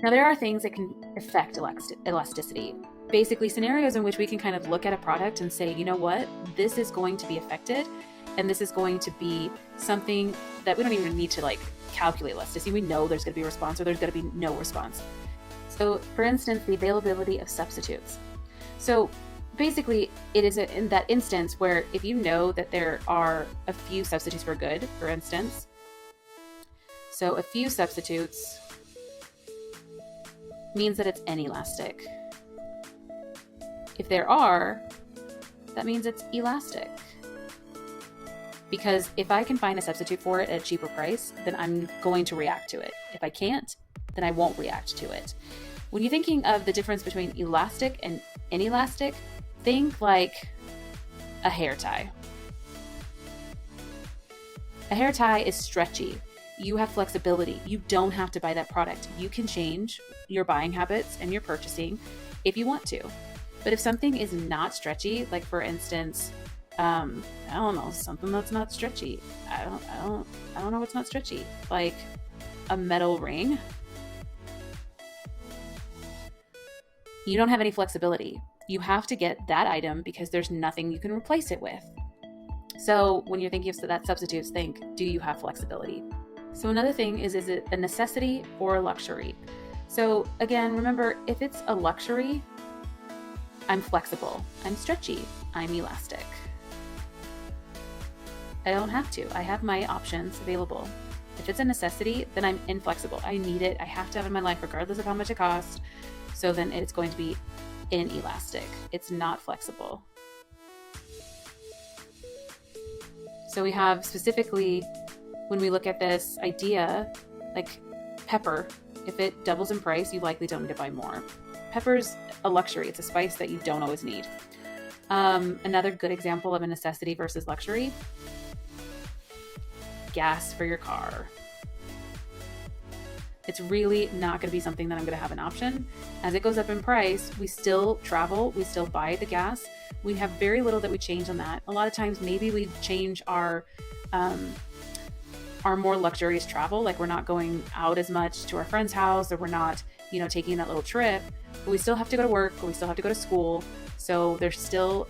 Now, there are things that can affect elasticity. Basically, scenarios in which we can kind of look at a product and say, you know what, this is going to be affected, and this is going to be something that we don't even need to like calculate elasticity. We know there's going to be a response or there's going to be no response. So, for instance, the availability of substitutes. So, basically, it is in that instance where if you know that there are a few substitutes for good, for instance, so a few substitutes means that it's inelastic. If there are, that means it's elastic. Because if I can find a substitute for it at a cheaper price, then I'm going to react to it. If I can't, then I won't react to it. When you're thinking of the difference between elastic and inelastic, think like a hair tie. A hair tie is stretchy. You have flexibility. You don't have to buy that product. You can change your buying habits and your purchasing if you want to. But if something is not stretchy, like for instance, I don't know, something that's not stretchy. I don't know what's not stretchy. Like a metal ring. You don't have any flexibility. You have to get that item because there's nothing you can replace it with. So when you're thinking of that substitutes, think, do you have flexibility? So another thing is it a necessity or a luxury? So again, remember, if it's a luxury, I'm flexible, I'm stretchy, I'm elastic. I don't have to. I have my options available. If it's a necessity, then I'm inflexible. I need it. I have to have it in my life regardless of how much it costs. So then it's going to be inelastic. It's not flexible. So we have specifically, when we look at this idea, like pepper, if it doubles in price, you likely don't need to buy more. Pepper's a luxury. It's a spice that you don't always need. Another good example of a necessity versus luxury, gas for your car. It's really not going to be something that I'm going to have an option. As it goes up in price, we still travel, we still buy the gas. We have very little that we change on that. A lot of times, maybe we change our more luxurious travel, like we're not going out as much to our friend's house, or we're not, taking that little trip, but we still have to go to work, or we still have to go to school. So there's still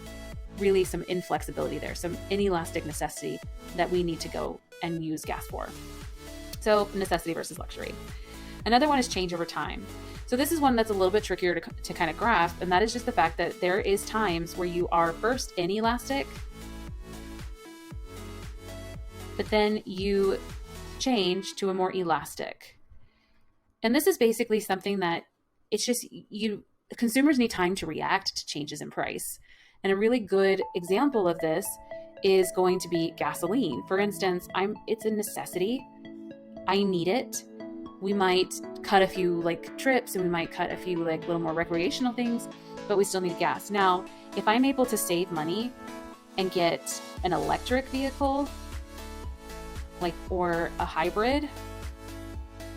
really some inflexibility there, some inelastic necessity that we need to go and use gas for. So necessity versus luxury. Another one is change over time. So this is one that's a little bit trickier to kind of grasp, and that is just the fact that there is times where you are first inelastic, but then you change to a more elastic. And this is basically something that it's just consumers need time to react to changes in price. And a really good example of this is going to be gasoline. For instance, it's a necessity. I need it. We might cut a few trips, and we might cut a few little more recreational things, but we still need gas. Now, if I'm able to save money and get an electric vehicle, or a hybrid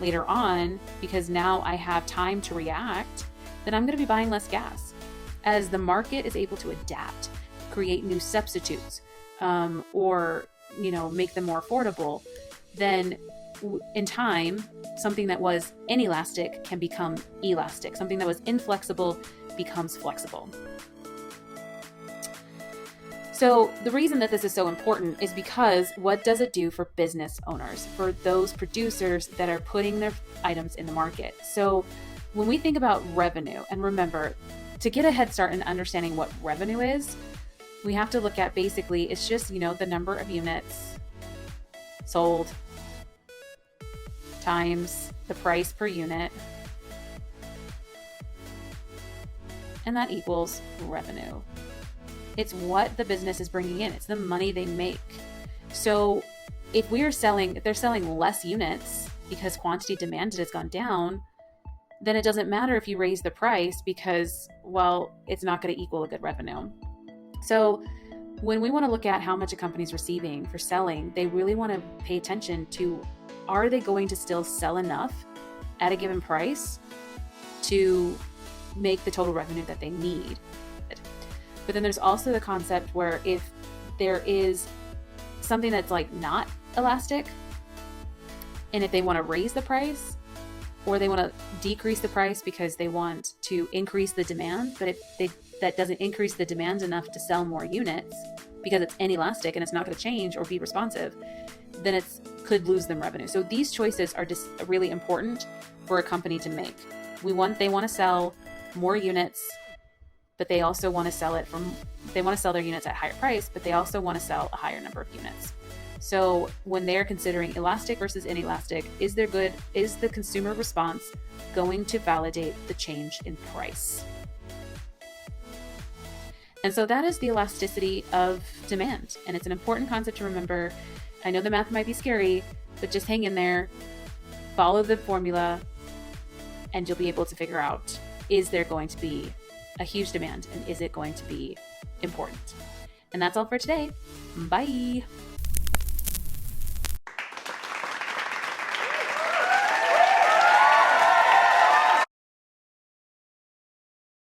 later on, because now I have time to react, then I'm going to be buying less gas. As the market is able to adapt, create new substitutes, or make them more affordable, then in time, something that was inelastic can become elastic. Something that was inflexible becomes flexible. So the reason that this is so important is because what does it do for business owners, for those producers that are putting their items in the market? So when we think about revenue, and remember, to get a head start in understanding what revenue is, we have to look at basically, it's just, the number of units sold times the price per unit, and that equals revenue. It's what the business is bringing in. It's the money they make. So if they're selling less units because quantity demanded has gone down, then it doesn't matter if you raise the price because, it's not going to equal a good revenue. So when we want to look at how much a company's receiving for selling, they really want to pay attention to, are they going to still sell enough at a given price to make the total revenue that they need? But then there's also the concept where if there is something that's not elastic, and if they want to raise the price, or they want to decrease the price because they want to increase the demand. But if that doesn't increase the demand enough to sell more units because it's inelastic and it's not going to change or be responsive, then it could lose them revenue. So these choices are just really important for a company to make. They want to sell more units, but they also want to sell their units at a higher price, but they also want to sell a higher number of units. So when they're considering elastic versus inelastic, is the consumer response going to validate the change in price? And so that is the elasticity of demand. And it's an important concept to remember. I know the math might be scary, but just hang in there, follow the formula, and you'll be able to figure out, is there going to be a huge demand and is it going to be important? And that's all for today. Bye.